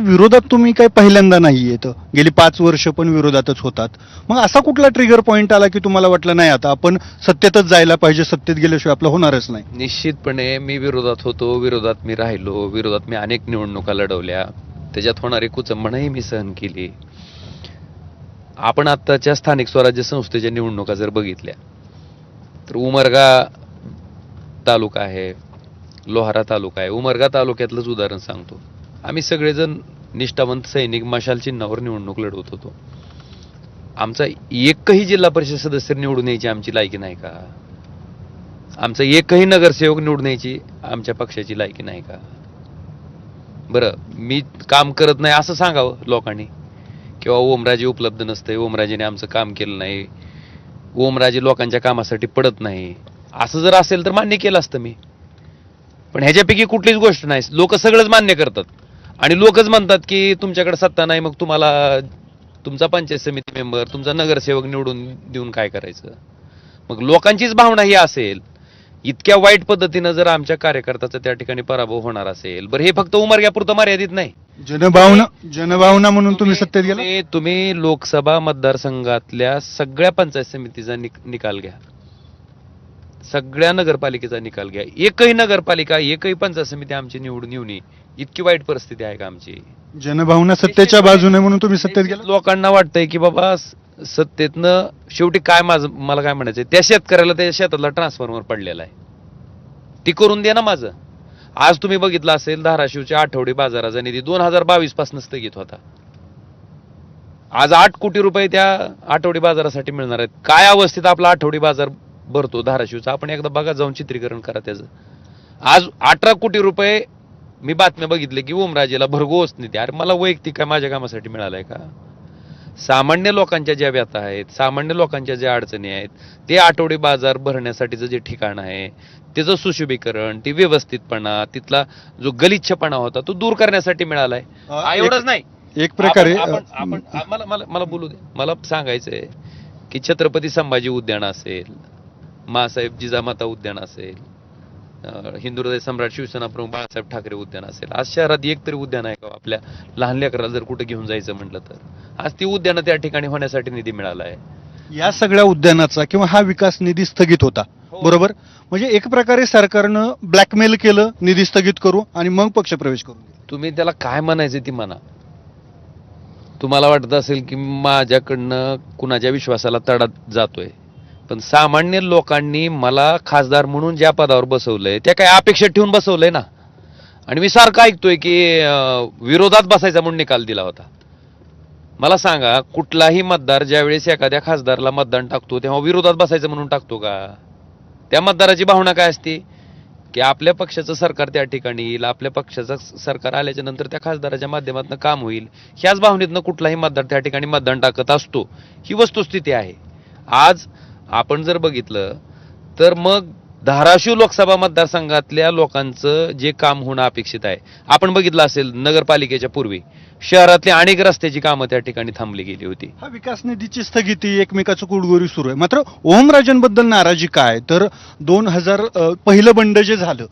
विरोधात तुम्ही काही पहिल्यांदा नाही येत, गेली 5 वर्ष पण विरोधातच होतात. मग असा कुठला ट्रिगर पॉइंट आला की तुम्हाला वाटलं नाही आता आपण सत्तेतच जायला पाहिजे, सत्तेत गेल्याशिवाय आपलं होणारच नाही? निश्चितपणे मी विरोधात होतो, विरोधात मी राहिलो, विरोधात मी अनेक निवडणुका लढवल्या, त्याच्यात होणारी कुचंबणाही मी सहन केली. आपण आत्ताच्या स्थानिक स्वराज्य संस्थेच्या निवडणुका जर बघितल्या तर उमरगा तालुका आहे, लोहारा तालुका आहे. उमरगा तालुक्यातलंच उदाहरण सांगतो. आम्ही सगळेजण निष्ठावंत सैनिक मशाल चिन्हावर निवडणूक लढवत होतो. आमचा एकही जिल्हा परिषद सदस्य निवडून यायची आमची लायकी नाही का? आमचा एकही नगरसेवक निवडून यायची आमच्या पक्षाची लायकी नाही का? बरं, मी काम करत नाही असं सांगावं लोकांनी, किंवा ओमराजे उपलब्ध नसते, ओमराजेने आमचं काम केलं नाही, ओमराजे लोकांच्या कामासाठी पडत नाही, असं जर असेल तर मान्य केलं असतं मी. पण ह्याच्यापैकी कुठलीच गोष्ट नाही. लोक सगळंच मान्य करतात आणि लोकच म्हणतात की तुमच्याकडे सत्ता नाही, मग तुम्हाला तुमचा पंचायत समिती मेंबर, तुमचा नगरसेवक निवडून देऊन काय करायचं? मग लोकांचीच भावना ही असेल, इतक्या वाईट पद्धतीनं जर आमच्या कार्यकर्त्याचा त्या ठिकाणी पराभव होणार असेल, बरं हे फक्त उमरग्यापुरतं मर्यादित नाही. जनभावना म्हणून तुम्ही सत्तेत गेला. तुम्ही लोकसभा मतदारसंघातल्या सगळ्या पंचायत समितीचा निकाल घ्या, सगळ्या नगरपालिकेचा निकाल घ्या. एकही नगरपालिका, एकही पंचायत समिती आमची निवडून येऊ नये, इतकी वाईट परिस्थिती आहे का आमची? जनभावना सत्तेच्या बाजूने म्हणून तुम्ही सत्तेत गेला. लोकांना वाटतंय की बाबा सत्तेतनं शेवटी काय, मला काय म्हणायचंय, त्या शेतकऱ्याला त्या शेतातला ट्रान्सफॉर्मर पडलेला आहे, ती करून दे ना माझं. आज तुम्ही बघितलं असेल, धाराशिवच्या आठवडी बाजाराचा निधी 2022 पासून स्थगित होता. आज 8 कोटी रुपये त्या आठवडी बाजारासाठी मिळणार आहेत. काय अवस्थेत आपला आठवडी बाजार भरतो धाराशिवचा, आपण एकदा बघा, जाऊन चित्रीकरण करा त्याचं. आज 18 कोटी रुपये मी बातम्या बघितले की ओमराजेला भरघोस निधी. अरे मला वैयक्तिक काय माझ्या कामासाठी मिळालाय का? सामान्य लोकांच्या ज्या व्यथा आहेत, सामान्य लोकांच्या ज्या अडचणी आहेत, ते आठवडी बाजार भरण्यासाठीचं जे ठिकाण आहे, त्याचं सुशोभीकरण, ती व्यवस्थितपणा, तिथला जो गलिच्छपणा होता तो दूर करण्यासाठी मिळालाय. एवढंच नाही, एक प्रकारे मला बोलू दे. मला सांगायचंय की छत्रपती संभाजी उद्यान असेल, मासाहेब जिजामाता उद्यान असेल, हिंदू हृदय सम्राट शिवसेना प्रमुख बाळासाहेब ठाकरे उद्यान असेल, आज शहरात एक तरी उद्यान आहे का? आपल्या लहान लेकराला जर कुठे घेऊन जायचं म्हटलं तर आज ती उद्यानं त्या ठिकाणी होण्यासाठी निधी मिळाला आहे. या सगळ्या उद्यानाचा किंवा हा विकास निधी स्थगित होता, बरोबर? म्हणजे एक प्रकारे सरकारनं ब्लॅकमेल केलं, निधी स्थगित करू आणि मग पक्षप्रवेश करू. तुम्ही त्याला काय म्हणायचं ती म्हणा. तुम्हाला वाटत असेल की माझ्याकडनं कुणाच्या विश्वासाला तडा जातोय, पण सामान्य लोकांनी मला खासदार म्हणून ज्या पदावर बसवलंय त्या काही अपेक्षा ठेवून बसवलंय ना. आणि मी सारखं ऐकतोय की विरोधात बसायचा म्हणून निकाल दिला होता. मला सांगा, कुठलाही मतदार ज्यावेळेस एखाद्या खासदारला मतदान टाकतो तेव्हा विरोधात बसायचं म्हणून टाकतो का? त्या मतदाराची भावना काय असते की आपल्या पक्षाचं सरकार त्या ठिकाणी येईल, आपल्या पक्षाचं सरकार आल्याच्या नंतर त्या खासदाराच्या माध्यमातून काम होईल, ह्याच भावनेतनं कुठलाही मतदार त्या ठिकाणी मतदान टाकत असतो. ही वस्तुस्थिती आहे. आज आपण जर बघितलं तर मग धाराशिव लोकसभा मतदारसंघातल्या लोकांचं जे काम होणं अपेक्षित आहे, आपण बघितलं असेल नगरपालिकेच्या पूर्वी शहरातली अनेक रस्त्याची कामं त्या ठिकाणी थांबली गेली होती. हा विकास निधीची स्थगिती, एकमेकाचं कुडगोरी सुरू आहे. मात्र ओमराजेंबद्दल नाराजी काय? तर 2000 पहिलं बंड जे झालं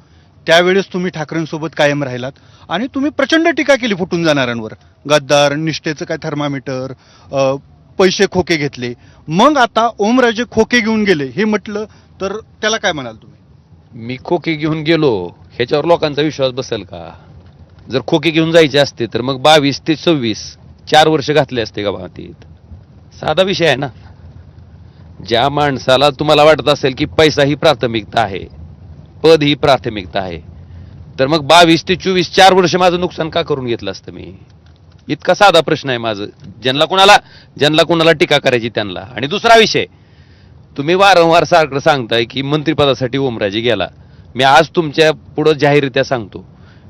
त्यावेळेस तुम्ही ठाकरेंसोबत कायम राहिलात आणि तुम्ही प्रचंड टीका केली फुटून जाणाऱ्यांवर. गद्दार, निष्ठेचं काय थर्मामीटर, पैसे खोके घेतले. मग आता ओमराजे खोके घेऊन गेले हे म्हटलं तर त्याला काय म्हणाल तुम्ही? मी खोके घेऊन गेलो ह्याच्यावर लोकांचा विश्वास बसेल का? जर खोके घेऊन जायचे असते तर मग 22 ते 26 4 वर्ष घातले असते का भातीत? साधा विषय आहे ना. ज्या माणसाला तुम्हाला वाटत असेल की पैसा ही प्राथमिकता आहे, पद ही प्राथमिकता आहे, तर मग 22 ते 24 4 वर्ष माझं नुकसान का करून घेतलं असतं मी? इतका साधा प्रश्न आहे माझं. ज्यांना कुणाला टीका करायची त्यांना. आणि दुसरा विषय, तुम्ही वारंवार सारखं सांगताय की मंत्रिपदासाठी ओमराजे गेला. मी आज तुमच्या पुढं जाहीररित्या सांगतो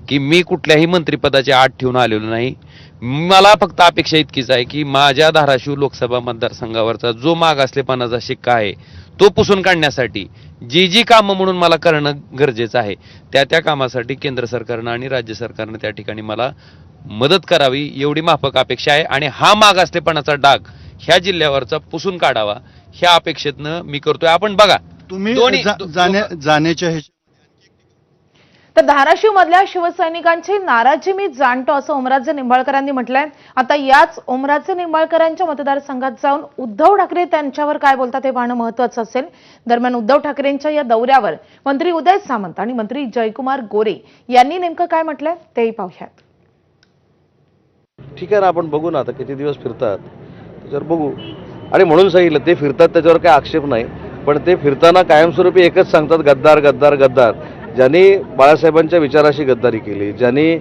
की मी कुठल्याही मंत्रिपदाची आट ठेवून आलेलो नाही. मला फक्त अपेक्षा इतकीच आहे की माझ्या धाराशिव लोकसभा मतदारसंघावरचा जो मागासलेपणाचा शिक्का आहे तो पुसून काढण्यासाठी जी कामं म्हणून मला करणं गरजेचं आहे, त्या कामासाठी केंद्र सरकारनं आणि राज्य सरकारनं त्या ठिकाणी मला मदत करावी एवढी माफक अपेक्षा आहे. आणि हा मागासलेपणाचा डाग ह्या जिल्ह्यावरचा पुसून काढावा ह्या अपेक्षेतनं मी करतोय. आपण बघा, तुम्ही जाण्याच्या तर धाराशिव मधल्या शिवसैनिकांची नाराजी मी जाणतो असं ओमराजे निंबाळकरांनी म्हटलंय. आता याच ओमराजे निंबाळकरांच्या मतदारसंघात जाऊन उद्धव ठाकरे त्यांच्यावर काय बोलतात हे पाहणं महत्त्वाचं असेल. दरम्यान उद्धव ठाकरेंच्या या दौऱ्यावर मंत्री उदय सामंत आणि मंत्री जयकुमार गोरे यांनी नेमकं काय म्हटलंय तेही पाहूयात. ठीक आहे ना, आपण बघू ना आता किती दिवस फिरतात त्याच्यावर बघू. आणि म्हणून सांगितलं ते फिरतात त्याच्यावर काही आक्षेप नाही, पण ते फिरताना कायमस्वरूपी एकच सांगतात गद्दार गद्दार गद्दार. ज्यांनी बाळासाहेबांच्या विचाराशी गद्दारी केली, ज्यांनी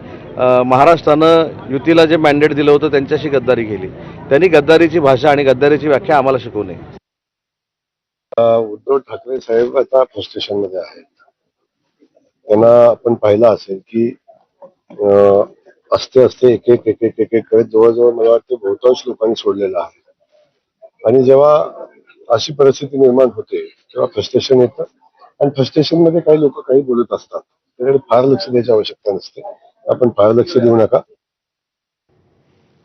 महाराष्ट्रानं युतीला जे मॅन्डेट दिलं होतं त्यांच्याशी गद्दारी केली, त्यांनी गद्दारीची भाषा आणि गद्दारीची व्याख्या आम्हाला शिकवू नये. उद्धव ठाकरे साहेब आता फ्रस्ट्रेशनमध्ये आहेत. त्यांना आपण पाहिलं असेल की असते असते एक एक एक एक एक एक करत जवळजवळ मला वाटतं बहुतांश लोकांनी सोडलेलं आहे. आणि जेव्हा अशी परिस्थिती निर्माण होते तेव्हा फ्रस्ट्रेशन येतं आणि फ्रस्ट्रेशन मध्ये काही लोक काही बोलत असतात. त्याकडे फार लक्ष द्यायची आवश्यकता नसते. आपण फार लक्ष देऊ नका.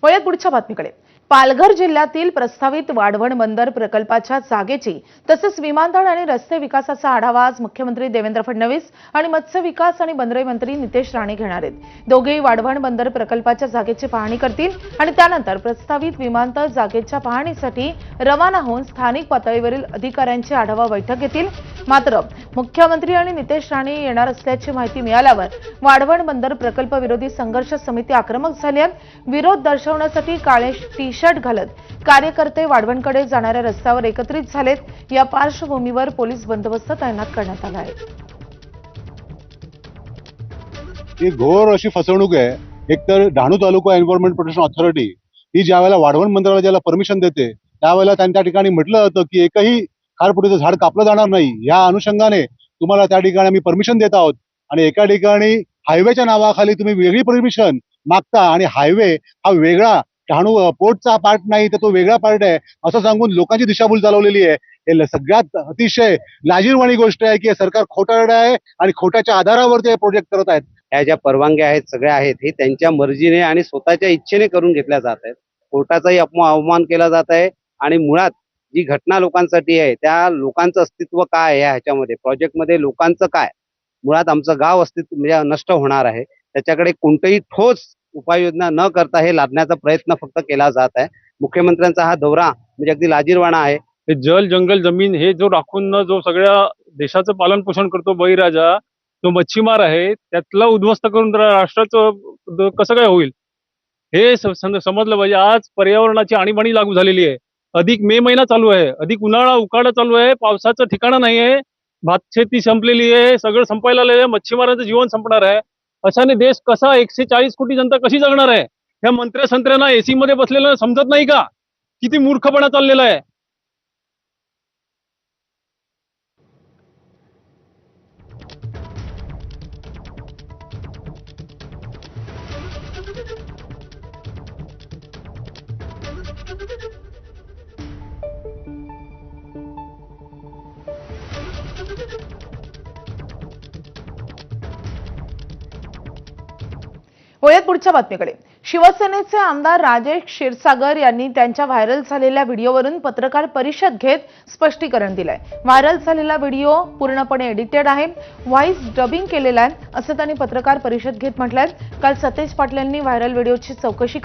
वळूयात पुढच्या बातमीकडे. पालघर जिल्ह्यातील प्रस्तावित वाढवण बंदर प्रकल्पाच्या जागेची तसेच विमानतळ आणि रस्ते विकासाचा आढावा आज मुख्यमंत्री देवेंद्र फडणवीस आणि मत्स्य विकास आणि बंदरे मंत्री नितेश राणे घेणार आहेत. दोघेही वाढवण बंदर प्रकल्पाच्या जागेची पाहणी करतील आणि त्यानंतर प्रस्तावित विमानतळ जागेच्या पाहणीसाठी रवाना होऊन स्थानिक पातळीवरील अधिकाऱ्यांची आढावा बैठक घेतील. मात्र मुख्यमंत्री आणि नितेश राणे येणार असल्याची माहिती मिळाल्यावर वाढवण बंदर प्रकल्प विरोधी संघर्ष समिती आक्रमक झाली आहे. विरोध दर्शवण्यासाठी काळे टी शर्ट घालत कार्यकर्ते वाढवणकडे जाणाऱ्या रस्त्यावर एकत्रित झालेत. या पार्श्वभूमीवर पोलीस बंदोबस्त तैनात करण्यात आला आहे. ही घोर अशी फसवणूक आहे. एकतर डहाणू तालुका एन्व्हायरमेंट प्रोटेक्शन ऑथॉरिटी ही ज्या वेळेला वाढवण मंदिराला ज्याला परमिशन देते त्यावेळेला त्या ठिकाणी म्हटलं जातं की एकही खारफुटीचं झाड कापलं जाणार नाही. या अनुषंगाने तुम्हाला त्या ठिकाणी आम्ही परमिशन देत आहोत आणि एका ठिकाणी हायवेच्या नावाखाली तुम्ही वेगळी परमिशन मागता आणि हायवे हा वेगळा डहाणू पोर्टचा पार्ट नाही तर तो वेगळा पार्ट आहे असं सांगून लोकांची दिशाभूल चालवलेली आहे. हे सगळ्यात अतिशय लाजीरवाणी गोष्ट आहे की सरकार खोटारडं आहे आणि खोट्याच्या आधारावर ते प्रोजेक्ट करत आहेत. ह्या ज्या परवानग्या आहेत सगळ्या आहेत हे त्यांच्या मर्जीने आणि स्वतःच्या इच्छेने करून घेतल्या जात आहेत. कोर्टाचाही अवमान केला जात आहे आणि मुळात जी घटना लोकांसाठी आहे त्या लोकांचं अस्तित्व काय आहे ह्याच्यामध्ये प्रोजेक्टमध्ये लोकांचं काय, मुळात आमचं गाव अस्तित्व म्हणजे नष्ट होणार आहे. त्याच्याकडे कोणतेही ठोस उपाययोजना न करता हे लादण्याचा प्रयत्न फक्त केला जात आहे. मुख्यमंत्र्यांचा हा दौरा म्हणजे अगदी लाजीरवाणा आहे. हे जल जंगल जमीन हे जो राखून जो सगळ्या देशाचं पालन पोषण करतो बळीराजा जो मच्छीमार आहे त्यातला उद्ध्वस्त करून राष्ट्राचं कसं काय होईल हे समजलं पाहिजे. आज पर्यावरणाची आणीबाणी लागू झालेली आहे. अधिक मे महिना चालू आहे, अधिक उन्हाळा उकाडा चालू आहे, पावसाचं ठिकाणं नाही आहे, भात शेती संपलेली आहे, सगळं संपायला आलेलं आहे, मच्छीमारांचं जीवन संपणार आहे. अशाने देश कसा 140 कोटी जनता कशी जगणार आहे. ह्या मंत्र्या संत्र्यांना एसी मध्ये बसलेलं समजत नाही का किती मूर्खपणा चाललेला आहे. वळूयात पुढच्या बातमीकडे. शिवसेनेचे आमदार राजेश क्षीरसागर यांनी त्यांच्या व्हायरल झालेल्या व्हिडिओवरून पत्रकार परिषद घेत स्पष्टीकरण दिलंय. व्हायरल झालेला व्हिडिओ पूर्णपणे एडिटेड आहे, व्हॉइस डबिंग केलेला आहे असं त्यांनी पत्रकार परिषद घेत म्हटलंय. काल सतेज पाटलांनी व्हायरल व्हिडिओची चौकशी